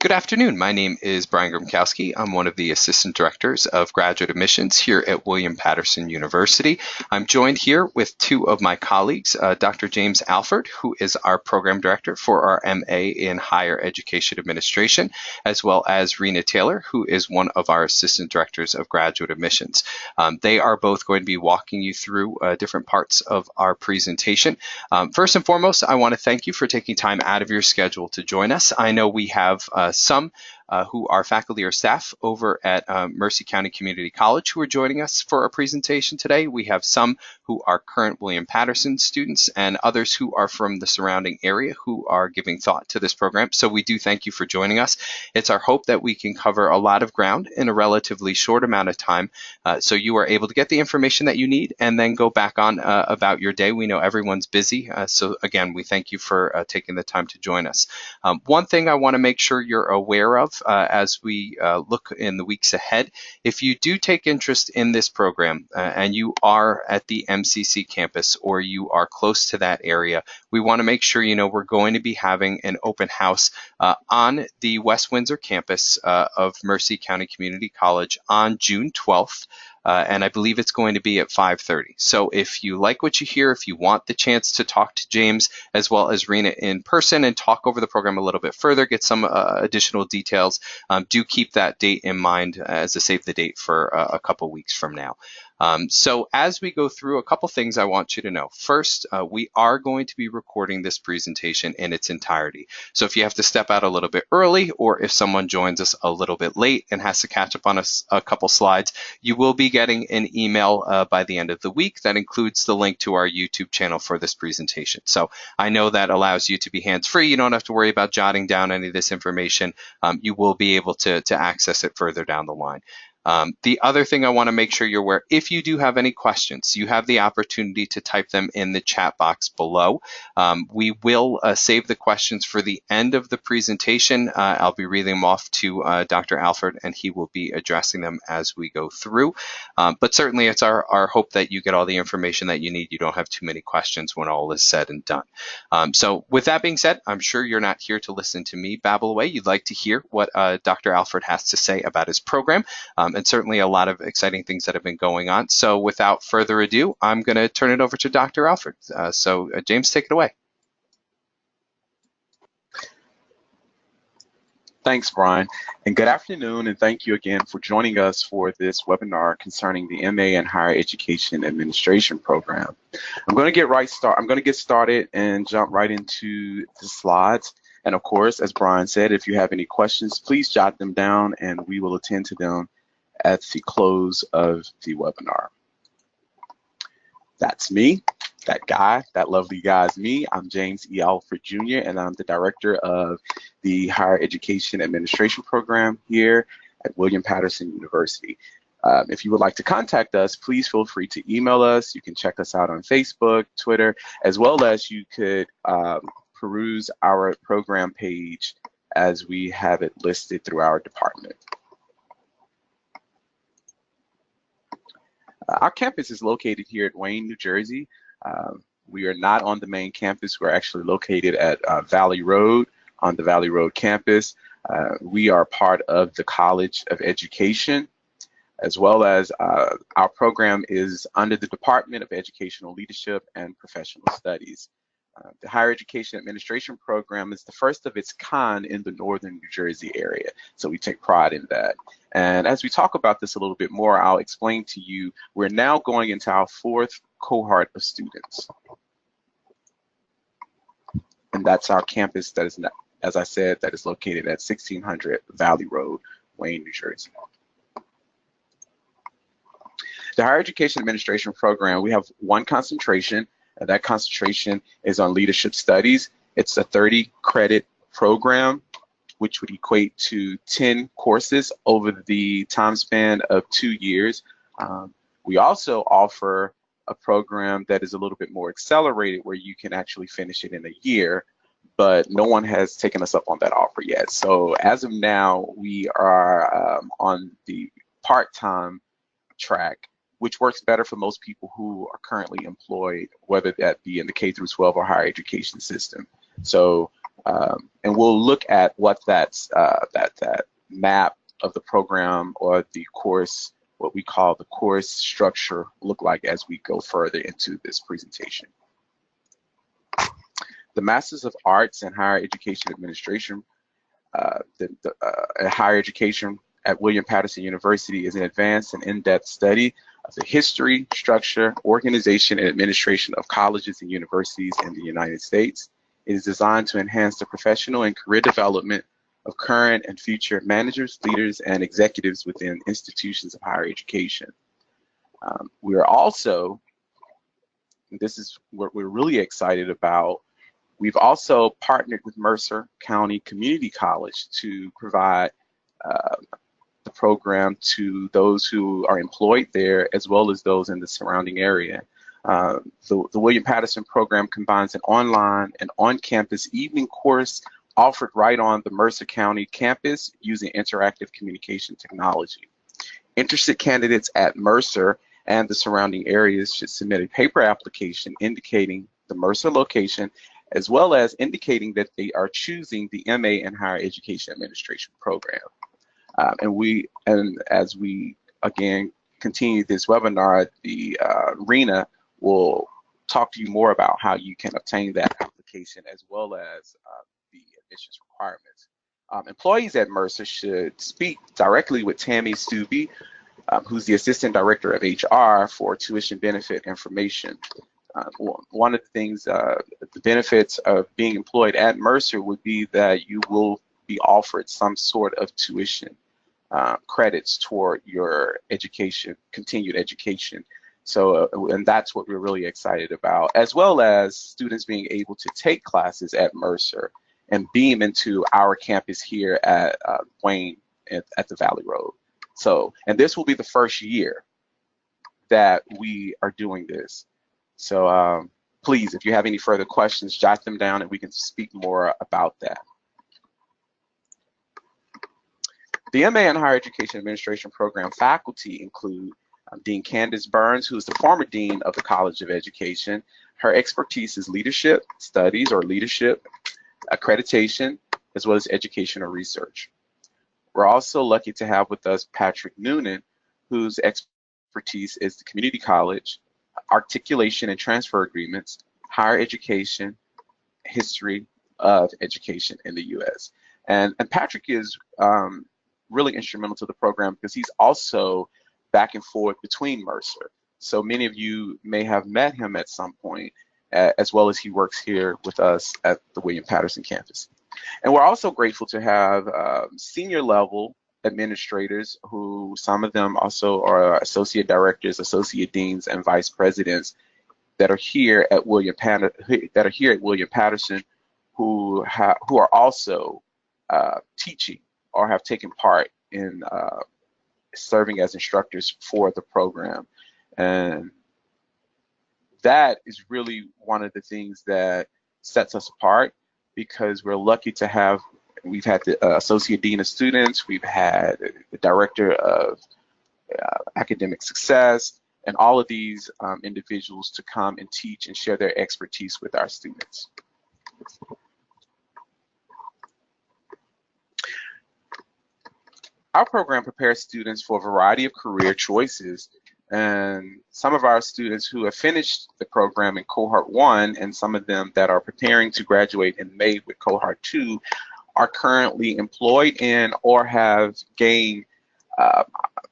Good afternoon. My name is Brian Gromkowski. I'm one of the Assistant Directors of Graduate Admissions here at William Paterson University. I'm joined here with two of my colleagues, Dr. James Alford, who is our Program Director for our MA in Higher Education Administration, as well as Rena Taylor, who is one of our Assistant Directors of Graduate Admissions. They are both going to be walking you through different parts of our presentation. First and foremost, I want to thank you for taking time out of your schedule to join us. I know we have some who are faculty or staff over at Mercer County Community College who are joining us for our presentation today. We have some who are current William Paterson students and others who are from the surrounding area who are giving thought to this program. So we do thank you for joining us. It's our hope that we can cover a lot of ground in a relatively short amount of time so you are able to get the information that you need and then go back on about your day. We know everyone's busy. So again, we thank you for taking the time to join us. One thing I want to make sure you're aware of as we look in the weeks ahead, if you do take interest in this program and you are at the MCC campus or you are close to that area, we want to make sure you know we're going to be having an open house on the West Windsor campus of Mercer County Community College on June 12th. And I believe it's going to be at 5:30. So if you like what you hear, if you want the chance to talk to James as well as Rena in person and talk over the program a little bit further, get some additional details, do keep that date in mind as a save the date for a couple weeks from now. So as we go through, a couple things I want you to know. First, we are going to be recording this presentation in its entirety. So if you have to step out a little bit early, or if someone joins us a little bit late and has to catch up on a couple slides, you will be getting an email by the end of the week that includes the link to our YouTube channel for this presentation. So I know that allows you to be hands-free. You don't have to worry about jotting down any of this information. You will be able to access it further down the line. The other thing I want to make sure you're aware, if you do have any questions, you have the opportunity to type them in the chat box below. We will save the questions for the end of the presentation. I'll be reading them off to Dr. Alford, and he will be addressing them as we go through. But certainly it's our hope that you get all the information that you need. You don't have too many questions when all is said and done. So with that being said, I'm sure you're not here to listen to me babble away. You'd like to hear what Dr. Alford has to say about his program. And certainly a lot of exciting things that have been going on. So without further ado, I'm going to turn it over to Dr. Alford. So James, take it away. Thanks, Brian, and good afternoon, and thank you again for joining us for this webinar concerning the MA in Higher Education Administration program. I'm going to get started and jump right into the slides. And of course, as Brian said, if you have any questions, please jot them down and we will attend to them at the close of the webinar. That's me, that guy, that lovely guy is me. I'm James E. Alford Jr., and I'm the Director of the Higher Education Administration program here at William Paterson University. If you would like to contact us, please feel free to email us. You can check us out on Facebook, Twitter, as well as you could peruse our program page as we have it listed through our department. Our campus is located here at Wayne, New Jersey. We are not on the main campus. We're actually located at Valley Road, on the Valley Road campus. We are part of the College of Education, as well as our program is under the Department of Educational Leadership and Professional Studies. The Higher Education Administration program is the first of its kind in the northern New Jersey area, so we take pride in that. And as we talk about this a little bit more, I'll explain to you, we're now going into our fourth cohort of students. And that's our campus that is, as I said, that is located at 1600 Valley Road, Wayne, New Jersey. The Higher Education Administration program, we have one concentration. That concentration is on leadership studies. It's a 30-credit program, which would equate to 10 courses over the time span of 2 years. We also offer a program that is a little bit more accelerated, where you can actually finish it in a year, but no one has taken us up on that offer yet. So as of now, we are on the part-time track, which works better for most people who are currently employed, whether that be in the K through 12 or higher education system. So And we'll look at what that map of the program or the course, what we call the course structure, look like as we go further into this presentation. The Masters of Arts in Higher Education Administration, higher education at William Paterson University is an advanced and in-depth study of the history, structure, organization, and administration of colleges and universities in the United States. It is designed to enhance the professional and career development of current and future managers, leaders, and executives within institutions of higher education. We are also, this is what we're really excited about, we've also partnered with Mercer County Community College to provide the program to those who are employed there as well as those in the surrounding area. The William Paterson program combines an online and on-campus evening course offered right on the Mercer County campus using interactive communication technology. Interested candidates at Mercer and the surrounding areas should submit a paper application indicating the Mercer location as well as indicating that they are choosing the MA in Higher Education Administration program. And as we again continue this webinar, the Rena will talk to you more about how you can obtain that application as well as the admissions requirements. Employees at Mercer should speak directly with Tammy Stubbe, who's the Assistant Director of HR for tuition benefit information. One of the things, the benefits of being employed at Mercer would be that you will be offered some sort of tuition credits toward your education, continued education. So, and that's what we're really excited about, as well as students being able to take classes at Mercer and beam into our campus here at Wayne at the Valley Road. So, and this will be the first year that we are doing this. So please, if you have any further questions, jot them down and we can speak more about that. The MA in Higher Education Administration program faculty include Dean Candace Burns, who is the former Dean of the College of Education. Her expertise is leadership studies or leadership, accreditation, as well as educational research. We're also lucky to have with us Patrick Noonan, whose expertise is the community college, articulation and transfer agreements, higher education, history of education in the U.S. And Patrick is really instrumental to the program because he's also back and forth between Mercer. So many of you may have met him at some point, as well as he works here with us at the William Paterson campus. And we're also grateful to have senior level administrators who some of them also are associate directors, associate deans, and vice presidents that are here at William Paterson who are also teaching or have taken part in serving as instructors for the program. And that is really one of the things that sets us apart, because we're lucky to have, we've had the Associate Dean of Students, we've had the Director of Academic Success, and all of these individuals to come and teach and share their expertise with our students. Our program prepares students for a variety of career choices, and some of our students who have finished the program in Cohort 1 and some of them that are preparing to graduate in May with Cohort 2 are currently employed in or have gained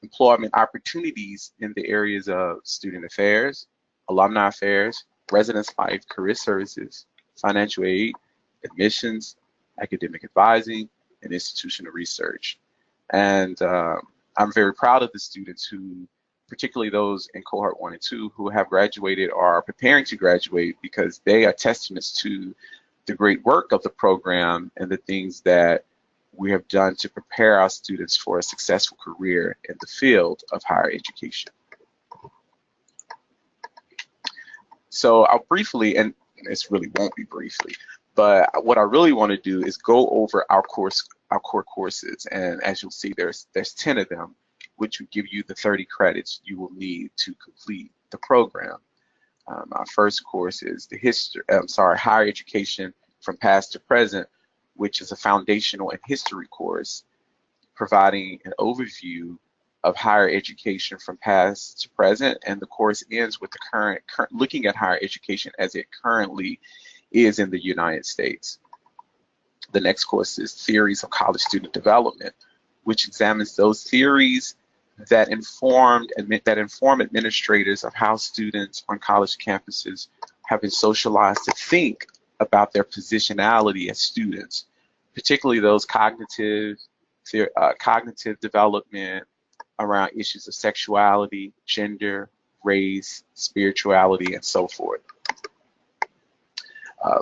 employment opportunities in the areas of student affairs, alumni affairs, residence life, career services, financial aid, admissions, academic advising, and institutional research. And I'm very proud of the students who, particularly those in Cohort 1 and 2 who have graduated or are preparing to graduate, because they are testaments to the great work of the program and the things that we have done to prepare our students for a successful career in the field of higher education. So I'll briefly, and this really won't be briefly, but what I really want to do is go over our core courses. And as you'll see, there's 10 of them, which will give you the 30 credits you will need to complete the program. Our first course is the higher education from past to present, which is a foundational and history course, providing an overview of higher education from past to present, and the course ends with the current looking at higher education as it currently is in the United States. The next course is Theories of College Student Development, which examines those theories that inform administrators of how students on college campuses have been socialized to think about their positionality as students, particularly those cognitive development around issues of sexuality, gender, race, spirituality, and so forth.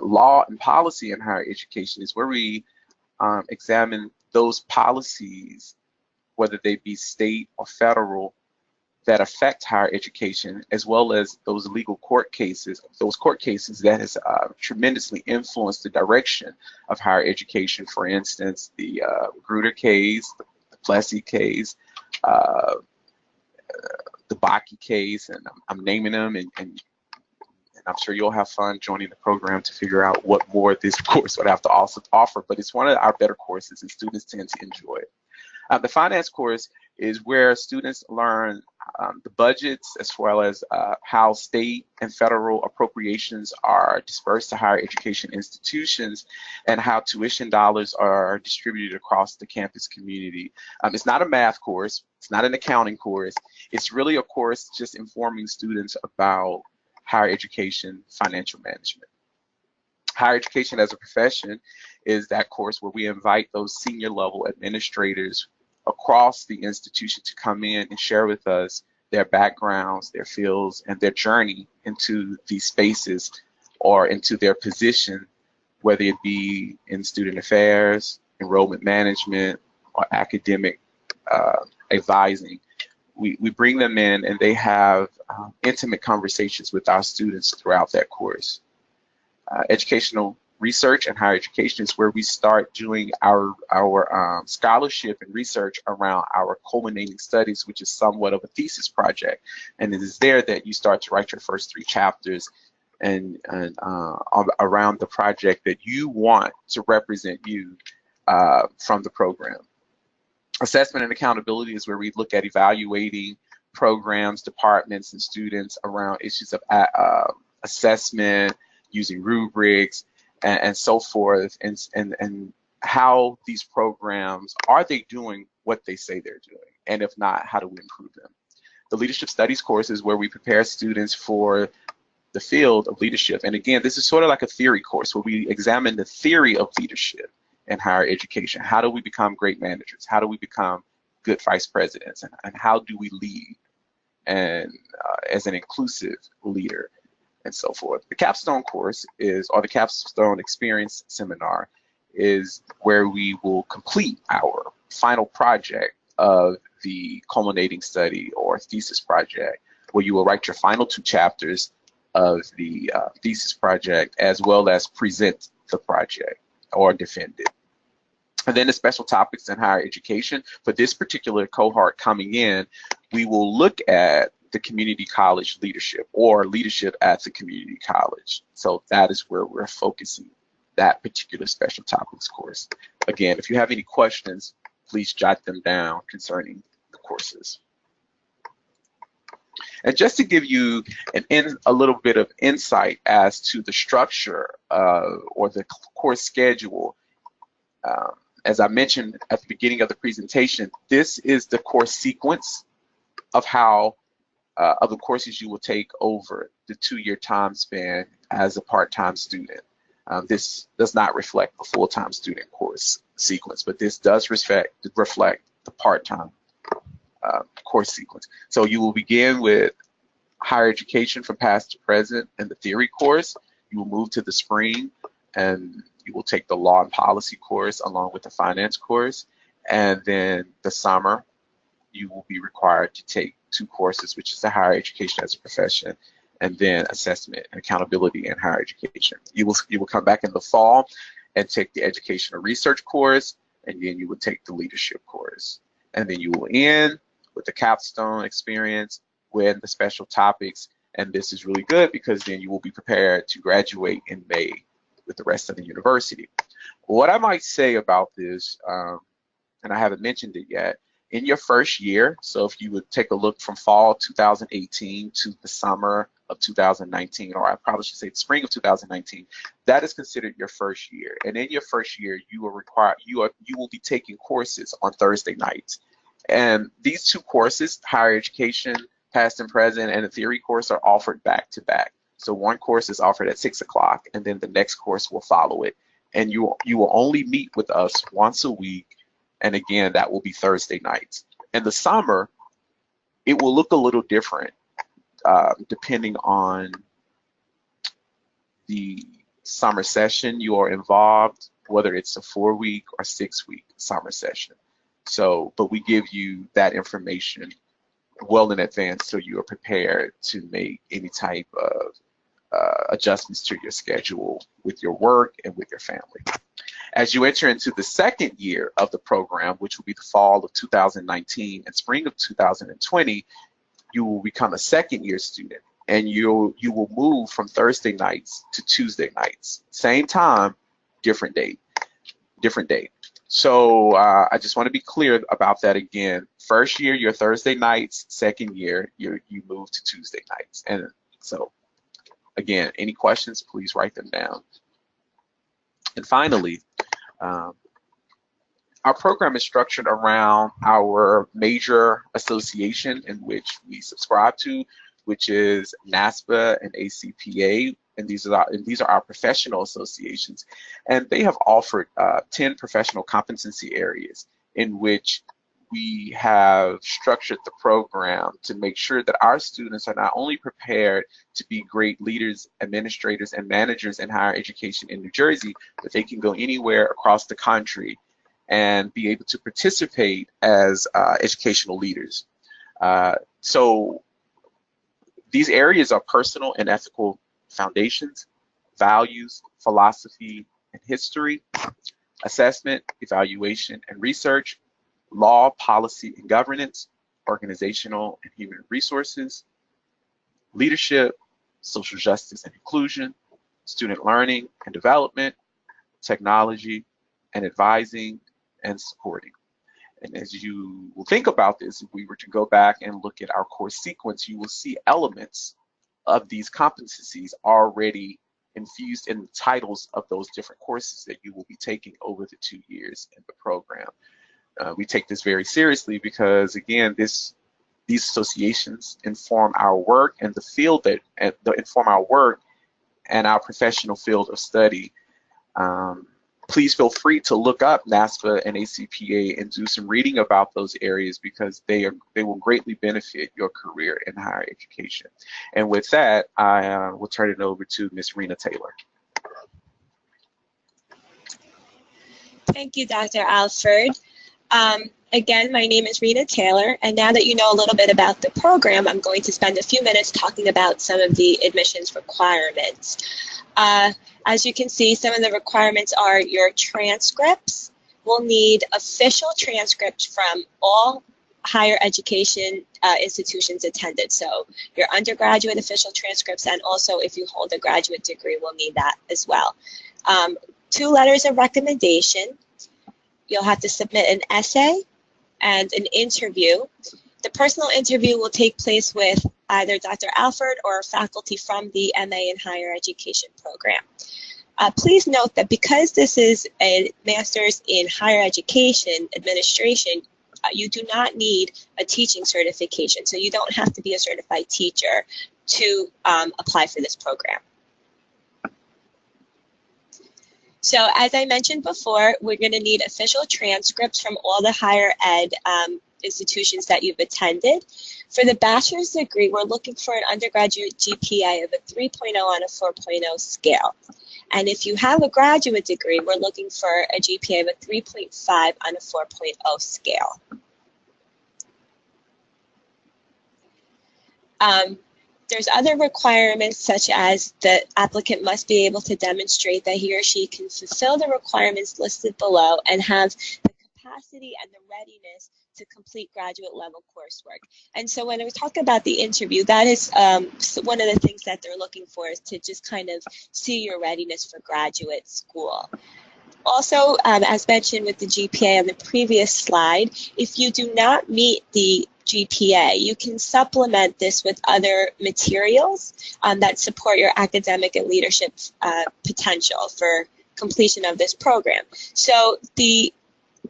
Law and policy in higher education is where we examine those policies, whether they be state or federal, that affect higher education, as well as those legal court cases that has tremendously influenced the direction of higher education. For instance, the Grutter case, the Plessy case, the Bakke case, and I'm naming them, and I'm sure you'll have fun joining the program to figure out what more this course would have to also offer, but it's one of our better courses and students tend to enjoy it. The finance course is where students learn the budgets, as well as how state and federal appropriations are dispersed to higher education institutions, and how tuition dollars are distributed across the campus community. It's not a math course, it's not an accounting course, it's really a course just informing students about higher education financial management. Higher education as a profession is that course where we invite those senior level administrators across the institution to come in and share with us their backgrounds, their fields, and their journey into these spaces or into their position, whether it be in student affairs, enrollment management, or academic advising. We bring them in and they have intimate conversations with our students throughout that course. Educational research and higher education is where we start doing our scholarship and research around our culminating studies, which is somewhat of a thesis project. And it is there that you start to write your first 3 chapters and around the project that you want to represent you from the program. Assessment and accountability is where we look at evaluating programs, departments, and students around issues of assessment, using rubrics, and so forth, and how these programs, are they doing what they say they're doing? And if not, how do we improve them? The leadership studies course is where we prepare students for the field of leadership. And again, this is sort of like a theory course where we examine the theory of leadership in higher education. How do we become great managers? How do we become good vice presidents? And how do we lead and as an inclusive leader? And so forth. The capstone course is, or the capstone experience seminar, is where we will complete our final project of the culminating study or thesis project, where you will write your final 2 chapters of the thesis project, as well as present the project or defend it. And then the special topics in higher education. For this particular cohort coming in, we will look at the community college leadership, or leadership at the community college. So that is where we're focusing that particular special topics course. Again, if you have any questions, please jot them down concerning the courses. And just to give you a little bit of insight as to the structure or the course schedule, as I mentioned at the beginning of the presentation, this is the course sequence of how of the courses you will take over the 2-year time span as a part-time student. This does not reflect the full-time student course sequence, but this does reflect the part-time course sequence. So you will begin with higher education from past to present and the theory course. You will move to the spring and you will take the law and policy course along with the finance course. And then the summer, you will be required to take 2 courses, which is the higher education as a profession, and then assessment and accountability in higher education. You will come back in the fall and take the educational research course, and then you will take the leadership course. And then you will end with the capstone experience with the special topics. And this is really good because then you will be prepared to graduate in May with the rest of the university. What I might say about this, and I haven't mentioned it yet, in your first year, so if you would take a look from fall 2018 to the summer of 2019, or I probably should say the spring of 2019, that is considered your first year. And in your first year, you will be taking courses on Thursday nights. And these two courses, higher education, past and present, and a theory course, are offered back to back. So one course is offered at 6 o'clock, and then the next course will follow it. And you will only meet with us once a week. And again, that will be Thursday nights. In the summer, it will look a little different depending on the summer session you are involved, whether it's a 4-week or 6-week summer session. So, but we give you that information well in advance so you are prepared to make any type of adjustments to your schedule with your work and with your family. As you enter into the second year of the program, which will be the fall of 2019 and spring of 2020, you will become a second year student, and you will move from Thursday nights to Tuesday nights. Same time, different date. So I just want to be clear about that again. First year, you're Thursday nights. Second year, you move to Tuesday nights. And so, again, any questions, please write them down. And finally, our program is structured around our major association in which we subscribe to, which is NASPA and ACPA, and these are our professional associations. And they have offered 10 professional competency areas in which we have structured the program to make sure that our students are not only prepared to be great leaders, administrators, and managers in higher education in New Jersey, but they can go anywhere across the country and be able to participate as educational leaders. So these areas are personal and ethical foundations, values, philosophy, and history, assessment, evaluation, and research, law, policy, and governance, organizational and human resources, leadership, social justice and inclusion, student learning and development, technology, and advising and supporting. And as you will think about this, if we were to go back and look at our course sequence, you will see elements of these competencies already infused in the titles of those different courses that you will be taking over the 2 years in the program. We take this very seriously because, again, these associations inform our work and the field that inform our work and our professional field of study. Please feel free to look up NASPA and ACPA and do some reading about those areas because they will greatly benefit your career in higher education. And with that, I will turn it over to Ms. Rena Taylor. Thank you, Dr. Alford. Again, my name is Rena Taylor, and now that you know a little bit about the program, I'm going to spend a few minutes talking about some of the admissions requirements. As you can see, some of the requirements are your transcripts. We'll need official transcripts from all higher education institutions attended. So your undergraduate official transcripts, and also if you hold a graduate degree, we'll need that as well. 2 letters of recommendation. You'll have to submit an essay and an interview. The personal interview will take place with either Dr. Alford or faculty from the MA in Higher Education program. Please note that because this is a master's in higher education administration, you do not need a teaching certification. So you don't have to be a certified teacher to apply for this program. So as I mentioned before, we're going to need official transcripts from all the higher ed institutions that you've attended. For the bachelor's degree, we're looking for an undergraduate GPA of a 3.0 on a 4.0 scale. And if you have a graduate degree, we're looking for a GPA of a 3.5 on a 4.0 scale. There's other requirements such as the applicant must be able to demonstrate that he or she can fulfill the requirements listed below and have the capacity and the readiness to complete graduate level coursework. And so when we talk about the interview, that is one of the things that they're looking for, is to just kind of see your readiness for graduate school. Also, as mentioned with the GPA on the previous slide, if you do not meet the GPA, you can supplement this with other materials that support your academic and leadership potential for completion of this program. So the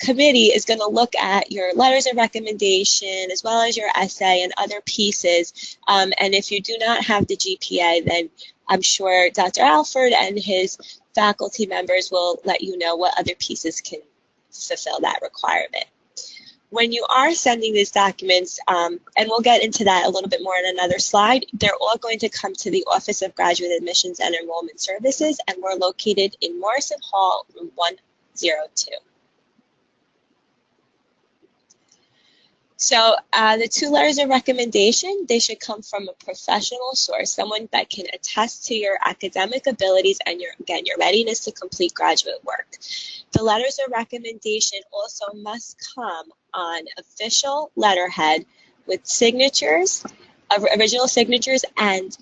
committee is going to look at your letters of recommendation as well as your essay and other pieces. And if you do not have the GPA, then I'm sure Dr. Alford and his faculty members will let you know what other pieces can fulfill that requirement. When you are sending these documents, and we'll get into that a little bit more in another slide, they're all going to come to the Office of Graduate Admissions and Enrollment Services, and we're located in Morrison Hall, room 102. So the 2 letters of recommendation, they should come from a professional source, someone that can attest to your academic abilities and your readiness to complete graduate work. The letters of recommendation also must come on official letterhead with signatures, original signatures, and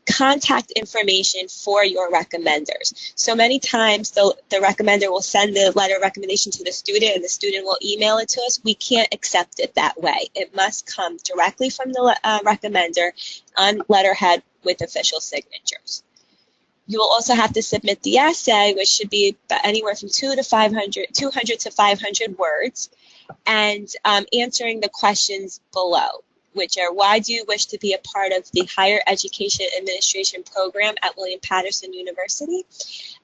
contact information for your recommenders. So many times the recommender will send the letter of recommendation to the student and the student will email it to us. We can't accept it that way. It must come directly from the recommender on letterhead with official signatures. You will also have to submit the essay, which should be anywhere from 200 to 500 words, and answering the questions below, which are, why do you wish to be a part of the Higher Education Administration program at William Paterson University?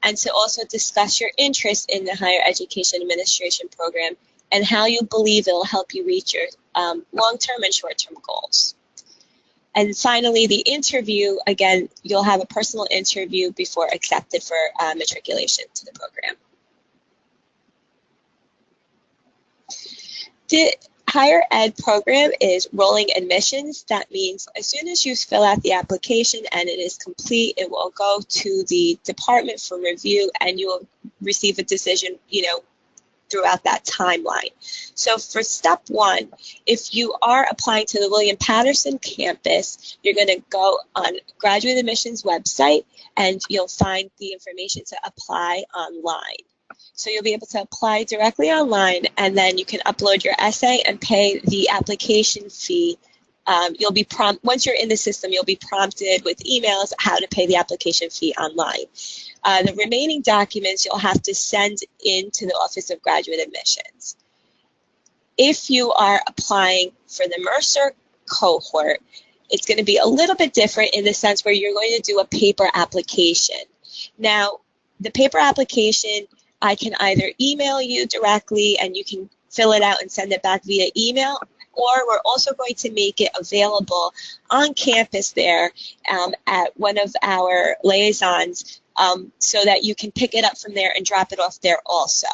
And to also discuss your interest in the Higher Education Administration program and how you believe it will help you reach your long-term and short-term goals. And finally, the interview, again, you'll have a personal interview before accepted for matriculation to the program. The higher ed program is rolling admissions. That means as soon as you fill out the application and it is complete, it will go to the department for review and you will receive a decision, throughout that timeline. So for step 1, if you are applying to the William Paterson campus, you're going to go on Graduate Admissions website and you'll find the information to apply online. So you'll be able to apply directly online, and then you can upload your essay and pay the application fee. Once you're in the system, you'll be prompted with emails how to pay the application fee online. The remaining documents you'll have to send in to the Office of Graduate Admissions. If you are applying for the Mercer cohort, it's going to be a little bit different in the sense where you're going to do a paper application. Now, the paper application, I can either email you directly and you can fill it out and send it back via email, or we're also going to make it available on campus there at one of our liaisons so that you can pick it up from there and drop it off there also.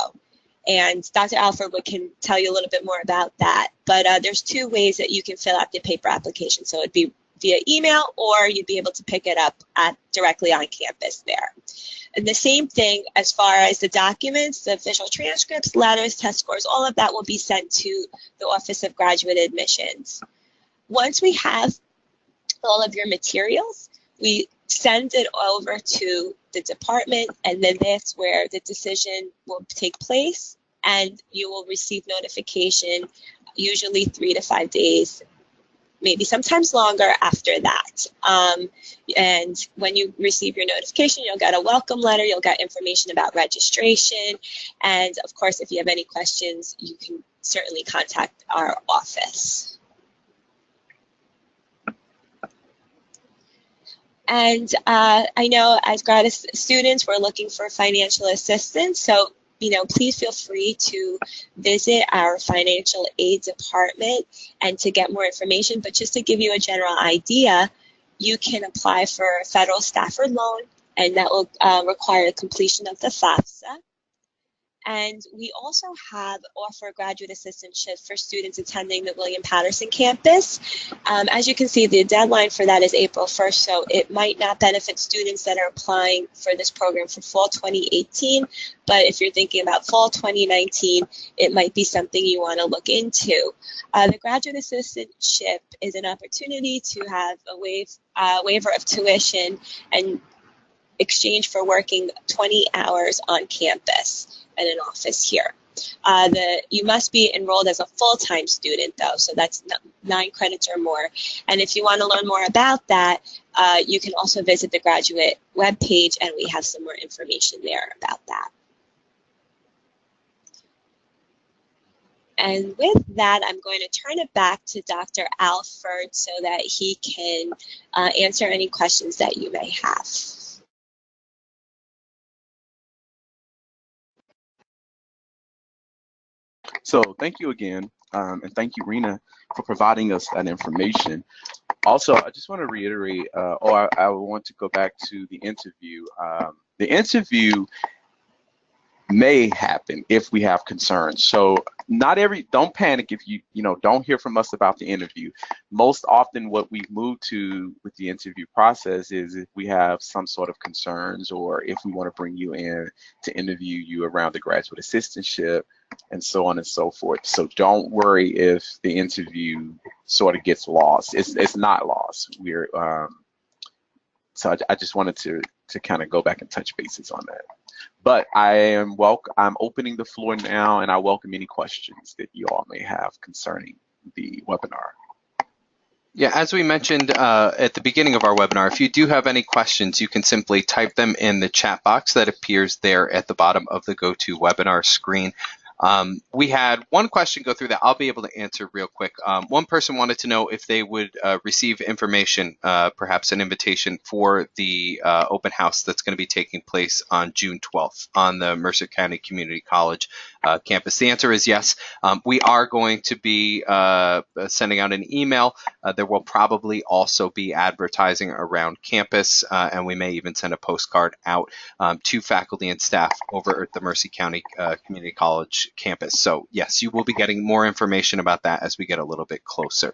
And Dr. Alford can tell you a little bit more about that. But there's 2 ways that you can fill out the paper application. So it'd be via email, or you'd be able to pick it up directly on campus there. And the same thing as far as the documents, the official transcripts, letters, test scores, all of that will be sent to the Office of Graduate Admissions. Once we have all of your materials, we send it over to the department, and then that's where the decision will take place, and you will receive notification, usually 3 to 5 days, maybe sometimes longer after that. And when you receive your notification, you'll get a welcome letter, you'll get information about registration, and of course, if you have any questions, you can certainly contact our office. And I know as grad students, we're looking for financial assistance, so please feel free to visit our financial aid department and to get more information. But just to give you a general idea, you can apply for a federal Stafford loan, and that will require the completion of the FAFSA. And we also offer graduate assistantship for students attending the William Paterson campus. As you can see, the deadline for that is April 1st, so it might not benefit students that are applying for this program for fall 2018, but if you're thinking about fall 2019, it might be something you want to look into. The graduate assistantship is an opportunity to have a waiver of tuition and exchange for working 20 hours on campus. in an office here. You must be enrolled as a full-time student, though, so that's 9 credits or more. And if you want to learn more about that, you can also visit the graduate webpage, and we have some more information there about that. And with that, I'm going to turn it back to Dr. Alford so that he can answer any questions that you may have. So thank you again, and thank you, Rena, for providing us that information. Also, I just want to reiterate, I want to go back to the interview. The interview may happen if we have concerns. So don't panic if you don't hear from us about the interview. Most often what we move to with the interview process is if we have some sort of concerns, or if we want to bring you in to interview you around the graduate assistantship and so on and so forth. So don't worry if the interview sort of gets lost. It's not lost. So I just wanted to kind of go back and touch bases on that. But I'm opening the floor now, and I welcome any questions that you all may have concerning the webinar. Yeah, as we mentioned at the beginning of our webinar, if you do have any questions, you can simply type them in the chat box that appears there at the bottom of the GoToWebinar screen. We had one question go through that I'll be able to answer real quick. One person wanted to know if they would receive information, perhaps an invitation for the open house that's going to be taking place on June 12th on the Mercer County Community College campus. The answer is yes. We are going to be sending out an email. There will probably also be advertising around campus, and we may even send a postcard out to faculty and staff over at the Mercer County Community College campus. So yes, you will be getting more information about that as we get a little bit closer.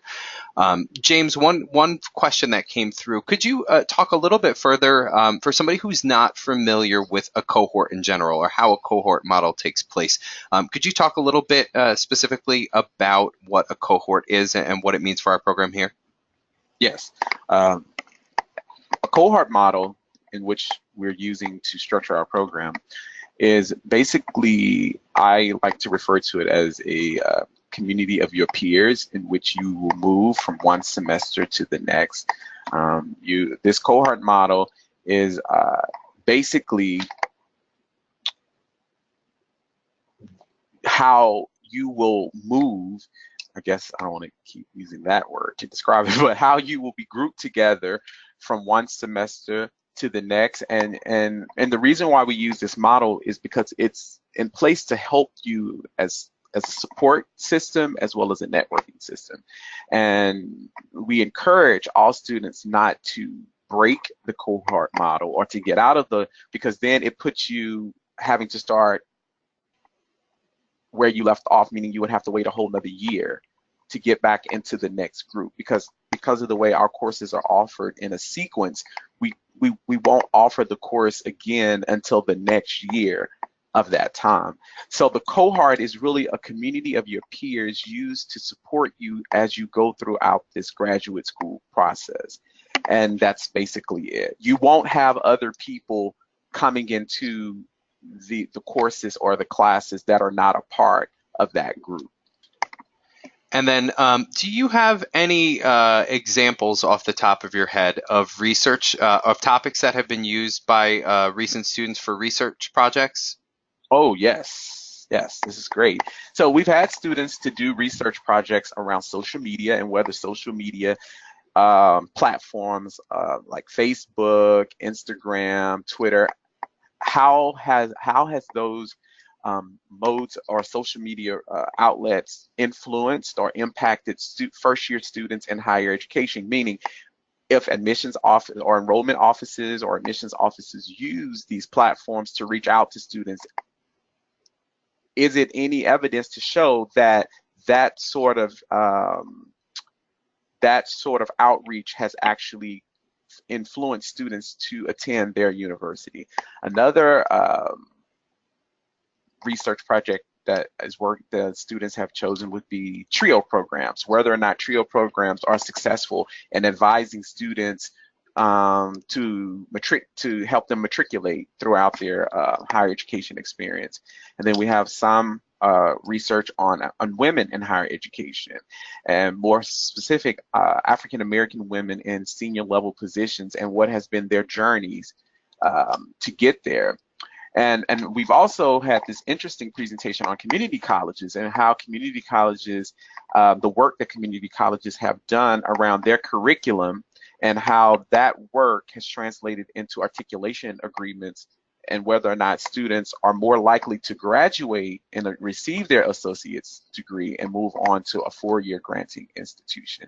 James, one question that came through, could you talk a little bit further for somebody who's not familiar with a cohort in general, or how a cohort model takes place? Could you talk a little bit specifically about what a cohort is and what it means for our program here? Yes. A cohort model, in which we're using to structure our program, is basically, I like to refer to it as a community of your peers, in which you will move from one semester to the next. This cohort model is basically how you will move. I guess I don't want to keep using that word to describe it, but how you will be grouped together from one semester to the next. And the reason why we use this model is because it's in place to help you as a support system as well as a networking system. And we encourage all students not to break the cohort model or to get out of because then it puts you having to start where you left off, meaning you would have to wait a whole nother year to get back into the next group, because of the way our courses are offered in a sequence, we won't offer the course again until the next year of that time. So the cohort is really a community of your peers used to support you as you go throughout this graduate school process. And that's basically it. You won't have other people coming into the courses or the classes that are not a part of that group. And then do you have any examples off the top of your head of research, of topics that have been used by recent students for research projects? Oh, yes. Yes, this is great. So we've had students to do research projects around social media, and whether social media platforms like Facebook, Instagram, Twitter, how has those modes or social media outlets influenced or impacted first-year students in higher education? Meaning, if admissions office or enrollment offices or admissions offices use these platforms to reach out to students, is it any evidence to show that that sort of outreach has actually influenced students to attend their university? Another research project that students have chosen would be TRIO programs, whether or not TRIO programs are successful in advising students to help them matriculate throughout their higher education experience. And then we have some research on women in higher education, and more specific, African American women in senior level positions and what has been their journeys to get there. And we've also had this interesting presentation on community colleges and how community colleges, the work that community colleges have done around their curriculum, and how that work has translated into articulation agreements, and whether or not students are more likely to graduate and receive their associate's degree and move on to a four-year granting institution.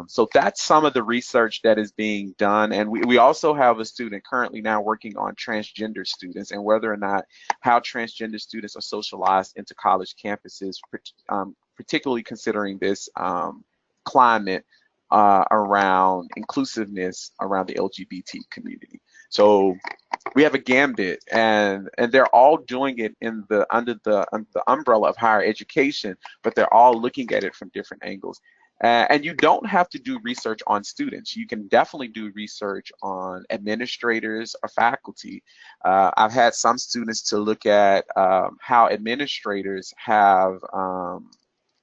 So that's some of the research that is being done. And we also have a student currently now working on transgender students and whether or not how transgender students are socialized into college campuses, particularly considering this climate around inclusiveness around the LGBT community. So we have a gambit, and they're all doing it under the umbrella of higher education, but they're all looking at it from different angles. And you don't have to do research on students. You can definitely do research on administrators or faculty. I've had some students to look at how administrators have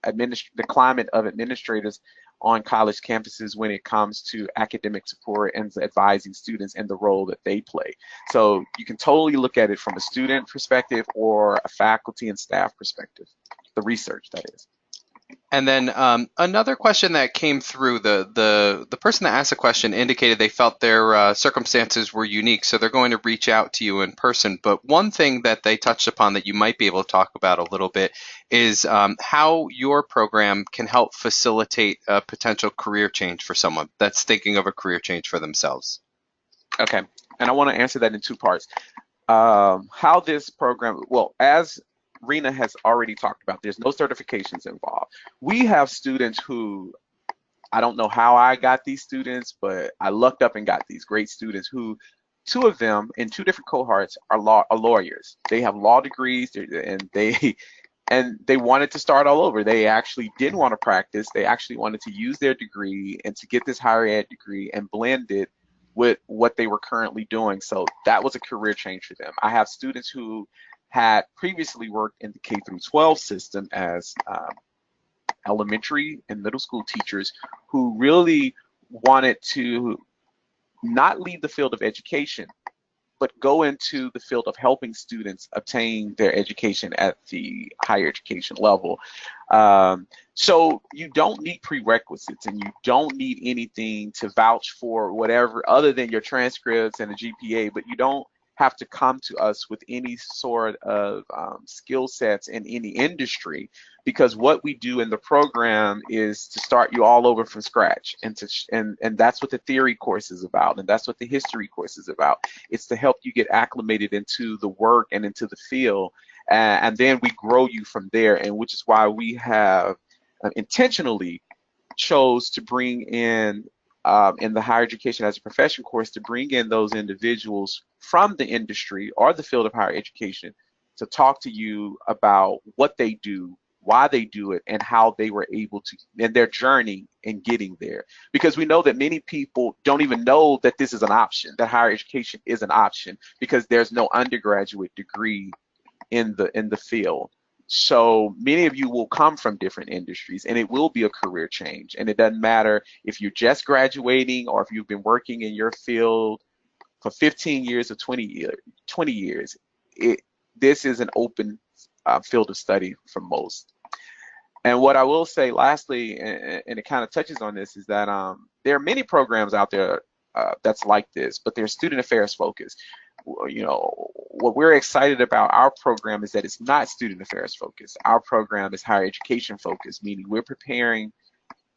the climate of administrators on college campuses when it comes to academic support and advising students and the role that they play. So you can totally look at it from a student perspective or a faculty and staff perspective, the research that is. And then another question that came through, the person that asked the question indicated they felt their circumstances were unique, so they're going to reach out to you in person. But one thing that they touched upon that you might be able to talk about a little bit is how your program can help facilitate a potential career change for someone that's thinking of a career change for themselves. Okay, and I want to answer that in two parts. How this program, well, as Rena has already talked about, there's no certifications involved. We have students who, I don't know how I got these students, but I lucked up and got these great students who, two of them in two different cohorts are lawyers. They have law degrees, and they wanted to start all over. They actually didn't want to practice. They actually wanted to use their degree and to get this higher ed degree and blend it with what they were currently doing. So that was a career change for them. I have students who had previously worked in the K through 12 system as elementary and middle school teachers who really wanted to not leave the field of education, but go into the field of helping students obtain their education at the higher education level. So you don't need prerequisites and you don't need anything to vouch for whatever other than your transcripts and a GPA, but you don't have to come to us with any sort of skill sets in any industry, because what we do in the program is to start you all over from scratch, and that's what the theory course is about, and that's what the history course is about. It's to help you get acclimated into the work and into the field, and then we grow you from there, and which is why we have intentionally chose to bring in the higher education as a profession course, to bring in those individuals from the industry or the field of higher education to talk to you about what they do, why they do it, and how they were able to, and their journey in getting there. Because we know that many people don't even know that this is an option, that higher education is an option, because there's no undergraduate degree in the field. So many of you will come from different industries, and it will be a career change. And it doesn't matter if you're just graduating or if you've been working in your field for 15 years or 20 years. This is an open field of study for most. And what I will say lastly, and it kind of touches on this, is that there are many programs out there that's like this, but they're student affairs focused. You know, what we're excited about our program is that it's not student affairs focused. Our program is higher education focused, meaning we're preparing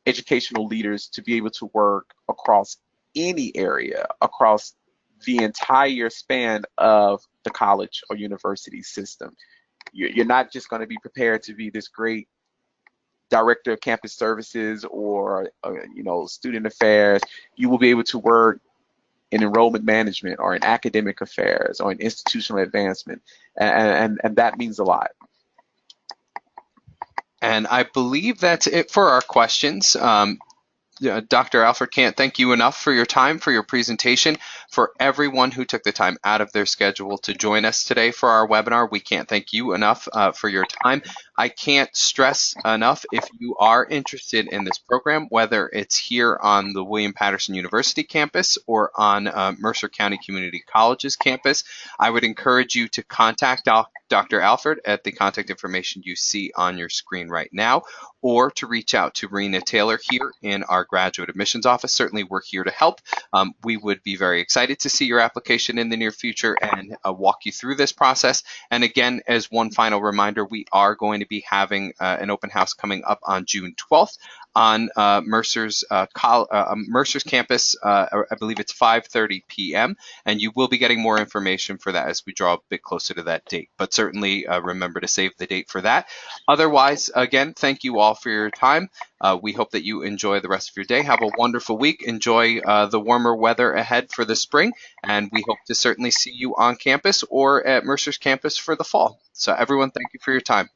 educational leaders to be able to work across any area, across the entire span of the college or university system. You're not just going to be prepared to be this great director of campus services or student affairs. You will be able to work in enrollment management or in academic affairs or in institutional advancement, and that means a lot. And I believe that's it for our questions. Dr. Alford, can't thank you enough for your time, for your presentation, for everyone who took the time out of their schedule to join us today for our webinar. We can't thank you enough for your time. I can't stress enough, if you are interested in this program, whether it's here on the William Paterson University campus or on Mercer County Community College's campus, I would encourage you to contact Dr. Alford at the contact information you see on your screen right now, or to reach out to Rena Taylor here in our graduate admissions office. Certainly, we're here to help. We would be very excited to see your application in the near future and walk you through this process. And again, as one final reminder, we are going to be having an open house coming up on June 12th on Mercer's campus. I believe it's 5:30 p.m. And you will be getting more information for that as we draw a bit closer to that date. But certainly remember to save the date for that. Otherwise, again, thank you all for your time. We hope that you enjoy the rest of your day. Have a wonderful week. Enjoy the warmer weather ahead for the spring. And we hope to certainly see you on campus or at Mercer's campus for the fall. So everyone, thank you for your time.